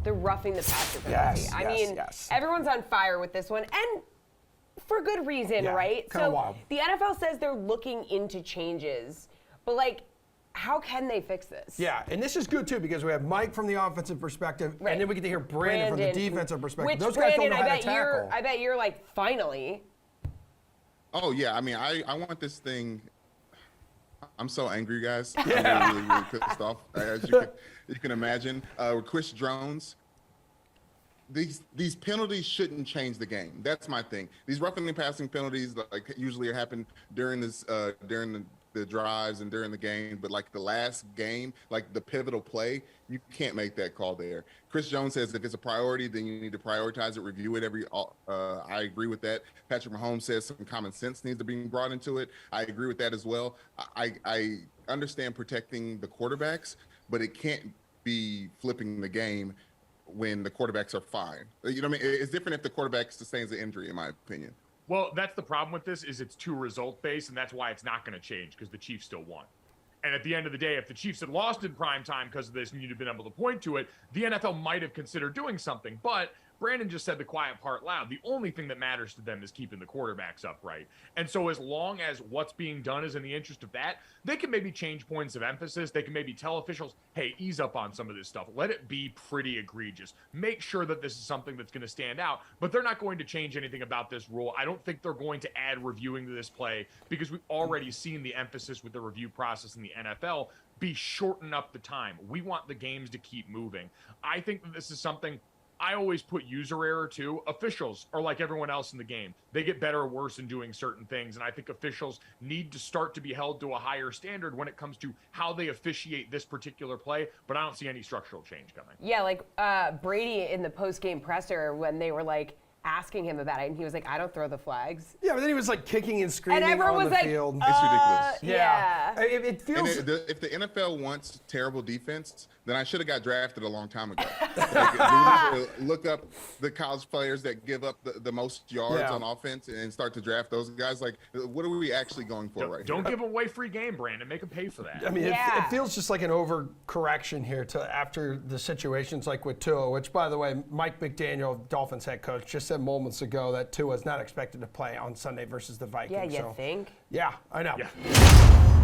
the roughing the passer penalty. I mean, everyone's on fire with this one, and for good reason, right? So wild. The NFL says they're looking into changes, but like, how can they fix this? Yeah, and this is good too because we have Mike from the offensive perspective, and then we get to hear Brandon from the defensive perspective. Which, those Brandon, guys don't know how to tackle. I bet you're like, finally. Oh yeah, I mean, I want this thing. I'm so angry, guys. I'm really pissed off, as you can imagine. With Chris Jones, these penalties shouldn't change the game. That's my thing. These roughing and passing penalties, like usually happen during this during the drives and during the game, but like the last game, like the pivotal play, you can't make that call there. Chris Jones says if it's a priority, then you need to prioritize it, review it I agree with that. Patrick Mahomes says some common sense needs to be brought into it. I agree with that as well. I understand protecting the quarterbacks, but it can't be flipping the game when the quarterbacks are fine. You know what I mean? It's different if the quarterback sustains an injury, in my opinion. Well, that's the problem with this is it's too result-based, and that's why it's not going to change because the Chiefs still won. And at the end of the day, if the Chiefs had lost in prime time because of this and you'd have been able to point to it, the NFL might have considered doing something. But Brandon just said the quiet part loud. The only thing that matters to them is keeping the quarterbacks upright. And so as long as what's being done is in the interest of that, they can maybe change points of emphasis. They can maybe tell officials, hey, ease up on some of this stuff. Let it be pretty egregious. Make sure that this is something that's going to stand out. But they're not going to change anything about this rule. I don't think they're going to add reviewing to this play because we've already seen the emphasis with the review process in the NFL be shorten up the time. We want the games to keep moving. I think that this is something I always put user error too. Officials are like everyone else in the game. They get better or worse in doing certain things. And I think officials need to start to be held to a higher standard when it comes to how they officiate this particular play. But I don't see any structural change coming. Yeah, like Brady in the post-game presser when they were like asking him about it, and he was like, I don't throw the flags. Yeah, but then he was like kicking and screaming and everyone on was the like, field. It's ridiculous. Yeah. It feels... if the NFL wants terrible defense, then I should have got drafted a long time ago. Look up the college players that give up the most yards on offense and start to draft those guys. Like, what are we actually going for right Don't here? give away free game, Brandon. Make them pay for that. I mean, it feels just like an overcorrection here to after the situations like with Tua, which, by the way, Mike McDaniel, Dolphins head coach, just said moments ago that Tua is not expected to play on Sunday versus the Vikings. Yeah, you think? Yeah, I know. Yeah.